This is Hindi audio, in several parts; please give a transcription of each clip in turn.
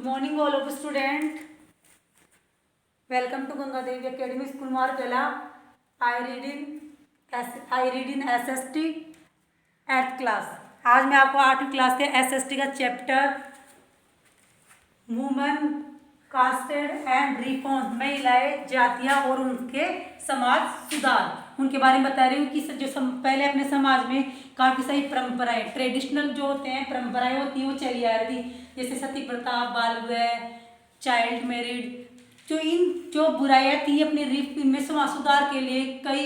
morning all of student. Welcome to Ganga Devi Academy School Markala. I read in SST 8th class. आज मैं आपको 8वीं क्लास के SST का chapter women casted and reform, महिलाएं, जातियाँ और उनके समाज सुधार, उनके बारे में बता रही हूँ कि जो पहले अपने समाज में काफ़ी सारी परंपराएं, ट्रेडिशनल जो होते हैं परंपराएं होती हैं वो चली आ रही थी, जैसे सती प्रथा, बाल विवाह, चाइल्ड मैरिड। जो बुराइयां थी अपने में समाज सुधार के लिए कई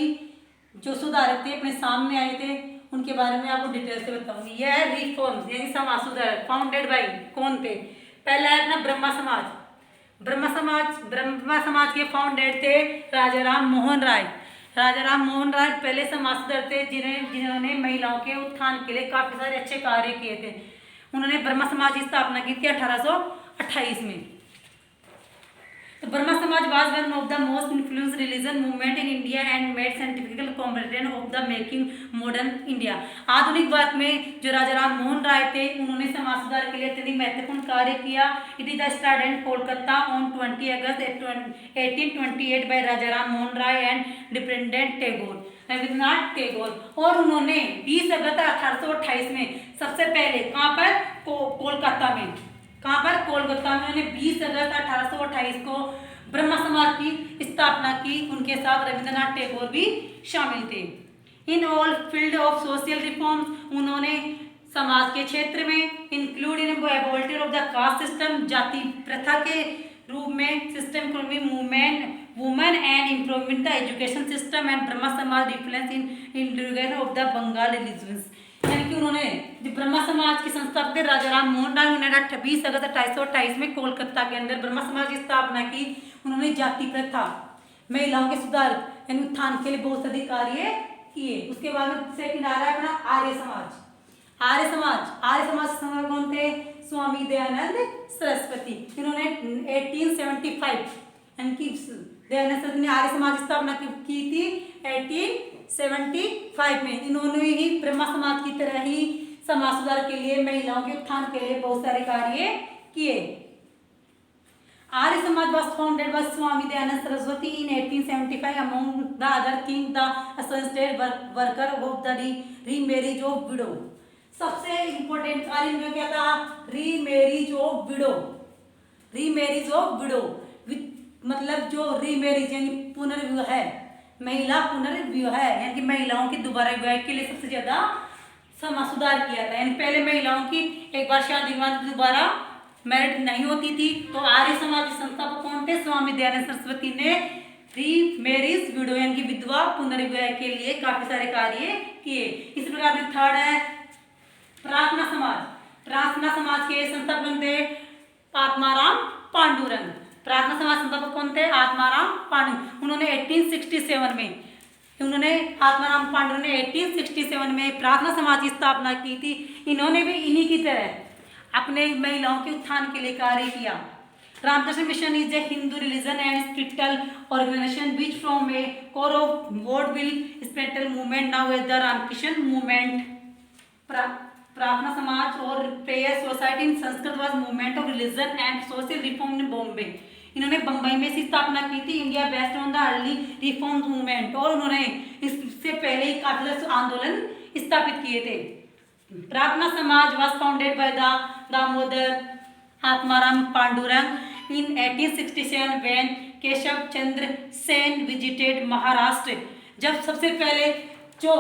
जो सुधारक थे अपने सामने आए थे, उनके बारे में आपको डिटेल से बताऊंगी। यह है रिफॉर्म यानी समाज सुधार, फाउंडेड बाई कौन थे? पहला है अपना ब्रह्मा समाज। ब्रह्मा समाज के फाउंडेड थे राजा राम मोहन राय। राजा राम मोहन राय पहले समाज सुधारक थे जिन्होंने महिलाओं के उत्थान के लिए काफ़ी सारे अच्छे कार्य किए थे। उन्होंने ब्रह्मा समाज की स्थापना की थी 1828 में। तो ब्रह्मा समाज was one of the most influence religion movement in India and made scientifical component of the making modern India. आधुनिक भारत में जो राजा राम मोहन राय थे उन्होंने समाज सुधार के लिए अत्यधिक महत्वपूर्ण कार्य किया। It is the start and Kolkata on 20 August 1828 by Raja Ram Mohan Roy and dependent Rabindranath Tagore. और उन्होंने 20 अगस्त 1828 में सबसे पहले कहाँ पर? कोलकाता में। कहाँ पर? कोलकाता में। उन्होंने 20 अगस्त 1828 को ब्रह्मा समाज की स्थापना की। उनके साथ रविन्द्रनाथ टैगोर भी शामिल थे। In all field of social reforms, उन्होंने समाज के क्षेत्र में include in abolition of the caste system, जाति प्रथा के रूप में system women and improvement the education system and Brahma समाज रिफ्लेंस इन ऑफ द बंगाल रिलीजन्स। यानी कि उन्होंने जो ब्रह्मा समाज के संस्थापक थे राजा राम मोहन राय, उन्होंने 20 अगस्त 1828 में कोलकाता के अंदर ब्रह्मा समाज की स्थापना की। उन्होंने जाति प्रथा, महिलाओं के सुधार यानी उत्थान के लिए बहुत सारे कार्य किए। उसके बाद में सेकंड आ रहा है अपना आर्य समाज। आर्य समाज कौन थे? स्वामी दयानंद सरस्वती। इन्होंने 1875 यानी कि दयानंद सरस्वती ने आर्य समाज की स्थापना की थी 1875 में। इन्होंने ही ब्रह्मा समाज की तरह ही समाज सुधार के लिए, महिलाओं के उत्थान के लिए बहुत सारे कार्य किए। Arya Samaj was founded by Swami Dayanand Saraswati in 1875. Among the other things, the associated worker of the remarriage of widow. सबसे इम्पोर्टेंट कार्य में क्या था? Remarriage of window. मतलब जो रीमैरिज यानी पुनर्विवाह है, महिला पुनर्विवाह है, यानी कि महिलाओं के दोबारा विवाह के लिए सबसे ज्यादा समाज सुधार किया था। यानी पहले महिलाओं की एक बार शादी के बाद दोबारा मैरिड नहीं होती थी। तो आर्य समाज के संस्थापक कौन थे? स्वामी दयानंद सरस्वती ने रीमैरिज विडो यानी कि विधवा पुनर्विवाह के लिए काफी सारे कार्य किए। इस प्रकार से थर्ड है प्रार्थना समाज के संस्थापक थे आत्माराम पांडुरंग। प्रार्थना समाज संस्थापक कौन थे? आत्माराम पांडुरंग। उन्होंने 1867 में आत्माराम पांडुरंग ने 1867 में प्रार्थना समाज की स्थापना की थी। इन्होंने भी इन्हीं की तरह अपने महिलाओं के उत्थान के लिए कार्य किया। Ramakrishna mission is a Hindu religion and spiritual organisation which from a core of वॉडविल spiritual movement now as the Ramakrishna movement. Prarthana Samaj और prayer society in Sanskrit was movement of religion and social reform in Bombay. इन्होंने बम्बई में इसकी स्थापना की थी। India based on the early reform movement. और उन्होंने इससे पहले ही काफी आंदोलन स्थापित किए थे। प्रार्थना समाज was founded by the Damodar Atmaram Pandurang in 1867 when Keshav Chandra Sen visited Maharashtra. जब सबसे पहले जो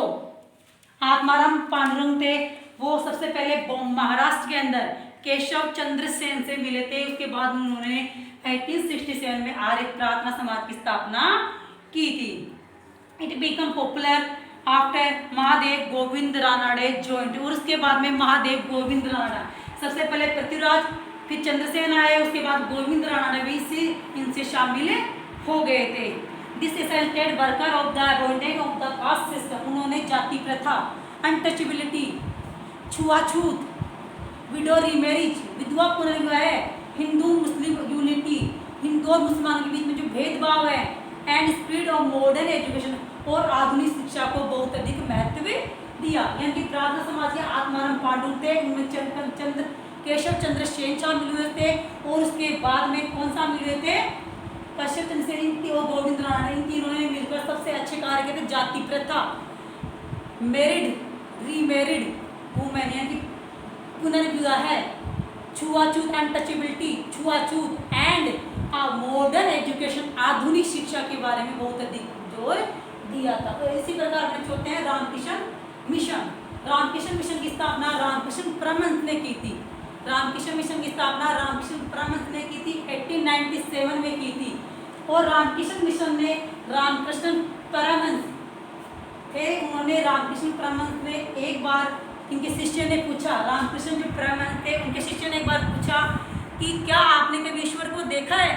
आत्माराम पांडुरंग थे वो सबसे पहले महाराष्ट्र के अंदर केशव चंद्र सेन से मिले थे। उसके बाद उन्होंने 1867 में आर्य प्रार्थना समाज की स्थापना की थी। It become popular after Mahadev Govind Ranade joint. और उसके बाद में महादेव गोविंद रानाडा, सबसे पहले पृथ्वीराज फिर चंद्रसेन आए, उसके बाद गोविंद रानाडा भी इनसे शामिल हो गए थे। This ascended worker of the abundant of the caste system. उन्होंने जाति प्रथा, अनटचेबिलिटी, छुआछूत, विडो रीमैरिज, विधवा पुनर्विवाह, हिंदू मुस्लिम यूनिटी, हिंदू और मुसलमानों के बीच में जो भेदभाव है, and speed of modern education, और आधुनिक शिक्षा को बहुत अधिक महत्व दिया। यानी कि प्रार्थना समाज के आत्माराम पांडुरंग थे। उन्होंने चंद्र केशव चंद्र सेन शामिल हुए थे, और उसके बाद में कौन शामिल हुए थे, कश्यप चंद्र सेन और गोविंद राणा, इन तीनों ने मिलकर सबसे अच्छे कार्य किए थे। जाति प्रथा, मैरिड रीमैरिड वुमेन यानी कि पुनर्विवाह है, छुआछूत एंड टचेबिलिटी, छुआछूत एंड मॉडर्न एजुकेशन, आधुनिक शिक्षा के बारे में बहुत अधिक जोर दिया था। तो इसी प्रकार अपने छोटे हैं रामकृष्ण मिशन। रामकृष्ण मिशन की स्थापना रामकृष्ण परमहंस ने की थी। रामकृष्ण मिशन की स्थापना रामकृष्ण परमहंस ने की थी, 1897 में की थी। और रामकृष्ण मिशन ने रामकृष्ण परमहंस थे, उन्होंने रामकृष्ण परमहंस ने एक बार इनके शिष्य ने पूछा, रामकृष्ण जो परमहंस थे उनके शिष्य ने एक बार पूछा कि क्या आपने कभी ईश्वर को देखा है,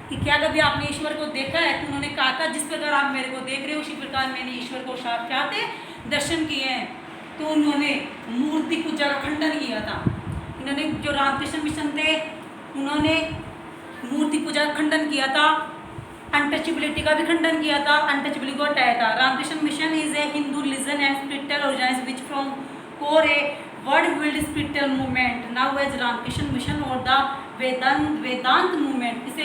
कि क्या कभी आपने ईश्वर को देखा है। तो उन्होंने कहा था जिस प्रकार आप मेरे को देख रहे हो उसी प्रकार मैंने ईश्वर को साक्षात दर्शन किए हैं। तो उन्होंने मूर्ति पूजा का खंडन किया था। इन्होंने जो रामकृष्ण मिशन थे उन्होंने मूर्ति पूजा का खंडन किया था, अनटचेबिलिटी का भी खंडन किया था, अनटचेबिलिटी को हटाया था। Ramakrishna mission is a Hindu religion and spiritual organisation which from core a world wide spiritual movement now as Ramakrishna Mission or the Vedanta movement. इसे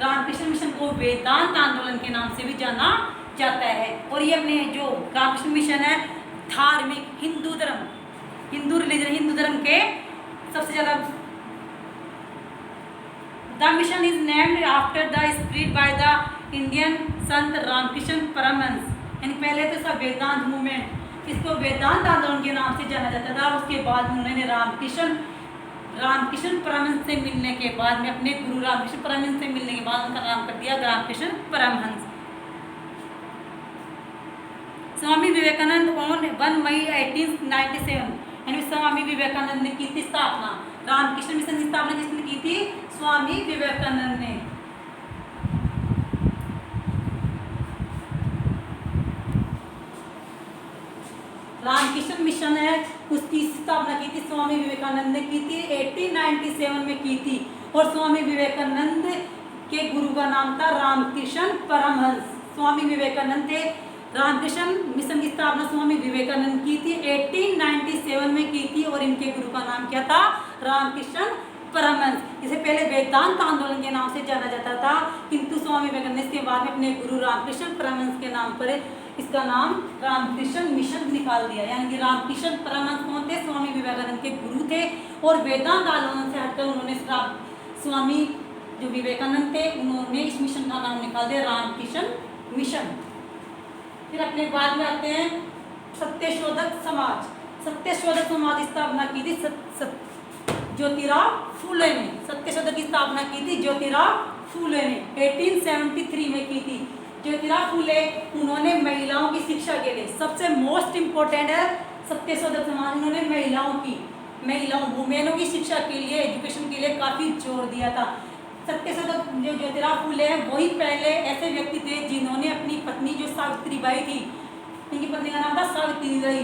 रामकृष्ण मिशन को वेदांत आंदोलन के नाम से भी जाना जाता है। और ये अपने जो रामकृष्ण मिशन है धार्मिक हिंदू धर्म, हिंदू रिलीजन, हिंदू धर्म के सबसे ज्यादा The mission is named after the spirit by the Indian संत रामकृष्ण परमहंस। यानी पहले तो सब वेदांत मूवमेंट, इसको वेदांत आंदोलन के नाम से जाना जाता था। उसके बाद उन्होंने रामकृष्ण परमहंस से मिलने के बाद में अपने गुरु रामकृष्ण परमहंस से मिलने के बाद उनका नाम कर दिया रामकृष्ण परमहंस। स्वामी विवेकानंद ऑन 1 मई 1897, यानी स्वामी विवेकानंद ने की थी स्थापना। रामकृष्ण मिशन की स्थापना किसने की थी? स्वामी विवेकानंद ने। रामकृष्ण मिशन है उसकी स्थापना की थी स्वामी विवेकानंद ने की थी, 1897 में की थी। और स्वामी विवेकानंद के गुरु का नाम था रामकृष्ण परमहंस। स्वामी विवेकानंद थे। रामकृष्ण मिशन की स्थापना स्वामी विवेकानंद की थी, 1897 में की थी। और इनके गुरु का नाम क्या था? रामकृष्ण परमहंस। इसे पहले वेदांत आंदोलन के नाम से जाना जाता था, किंतु स्वामी विवेकानंद इसके बाद में अपने गुरु रामकृष्ण परमहंस के नाम पर इसका नाम रामकृष्ण मिशन निकाल दिया। यानी कि रामकृष्ण परमहंस कौन थे? स्वामी विवेकानंद के गुरु थे। और वेदांत आंदोलन से हटकर उन्होंने स्वामी जो विवेकानंद थे उन्होंने इस मिशन का नाम निकाल दिया रामकृष्ण मिशन। फिर अपने बाद में आते हैं सत्यशोधक समाज। सत्यशोधक समाज की स्थापना की थी ज्योतिराव फूले ने। सत्यशोधक की स्थापना की थी ज्योतिराव फूले ने 1873 में की थी। ज्योतिराव फूले उन्होंने महिलाओं की शिक्षा के लिए सबसे मोस्ट इम्पोर्टेंट है सत्यशोधक समाज। उन्होंने महिलाओं वुमेनों की शिक्षा के लिए, एजुकेशन के लिए काफ़ी जोर दिया था। सत्यशोधक जो ज्योतिराव फूले हैं वही पहले ऐसे व्यक्ति थे जिन्होंने अपनी पत्नी जो सावित्रीबाई थी, इनकी पत्नी का नाम था सावित्रीबाई,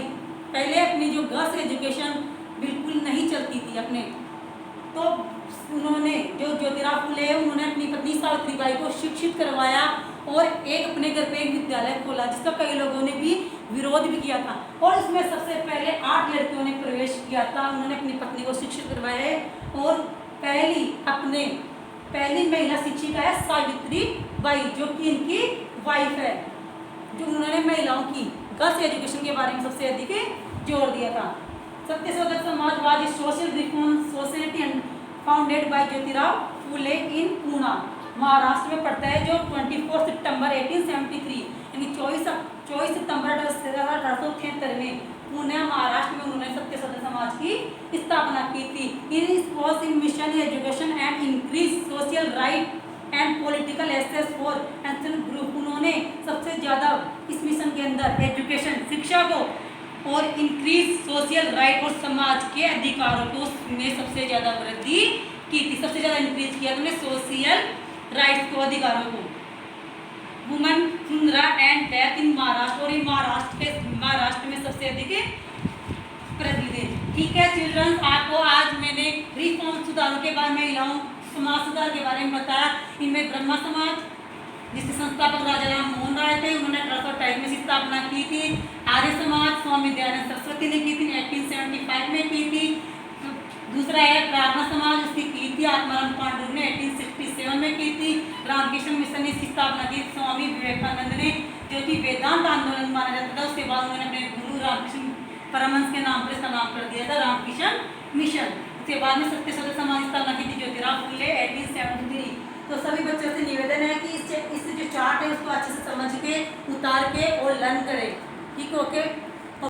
पहले अपनी जो गर्ल्स एजुकेशन बिल्कुल नहीं चलती थी अपने, तो उन्होंने जो ज्योतिराव फूले हैं उन्होंने अपनी पत्नी सावित्रीबाई को शिक्षित करवाया और एक अपने घर पे एक विद्यालय खोला जिसका कई लोगों ने भी विरोध भी किया था। और इसमें सबसे पहले 8 लड़कियों ने प्रवेश किया था। उन्होंने अपनी पत्नी को शिक्षित करवाया और पहली महिला शिक्षिका है सावित्रीबाई जो कि इनकी वाइफ है, जो उन्होंने महिलाओं की गर्ल्स एजुकेशन के बारे में सबसे अधिक जोर दिया था। Satyashodhak Samaj was social reform society founded by Jyotirao Phule in Poona, Maharashtra में पड़ता है, जो 24 सितंबर 1873 यानी 24 सितंबर 1873 में पुणे महाराष्ट्र में उन्होंने सत्यशोधक समाज की स्थापना की थी। In mission education and increase social right and political access for ancient group. उन्होंने सबसे ज़्यादा इस मिशन के अंदर एजुकेशन शिक्षा को और इंक्रीज सोशल राइट और समाज के अधिकारों को में सबसे ज़्यादा वृद्धि की थी। सबसे ज़्यादा इंक्रीज किया उन्होंने सोशल राइट्स को, अधिकारों को। Women Sundara and death in Maharashtra, और महाराष्ट्र में सबसे अधिक प्रतिनिधि। ठीक है चिल्ड्रंस, आपको आज मैंने रिफॉर्म सुधारों के बारे में, महिलाओं समाज सुधार के बारे में बताया। इनमें ब्रह्मा समाज जिसके संस्थापक राजा राम मोहन राय थे, उन्होंने 1828 में स्थापना की थी। आर्य समाज स्वामी दयानंद सरस्वती ने की थी, 1875 में की थी। दूसरा है प्रार्थना समाज, उसकी की थी आत्माराम पांडुरंग ने 1867 में की थी। रामकृष्ण मिशन ने इसकी स्थापना की स्वामी विवेकानंद ने, जो कि वेदांत आंदोलन माना जाता था। उसके बाद उन्होंने अपने गुरु रामकृष्ण परमहंस के नाम पर इसका नाम कर दिया था रामकृष्ण मिशन। उसके बाद में सत्य शोधक समाज की स्थापना की थी ज्योतिराव फुले 1873। तो सभी बच्चों से निवेदन है कि इस जो चार्ट है उसको अच्छे से समझ के, उतार के और लर्न करें। ठीक, ओके।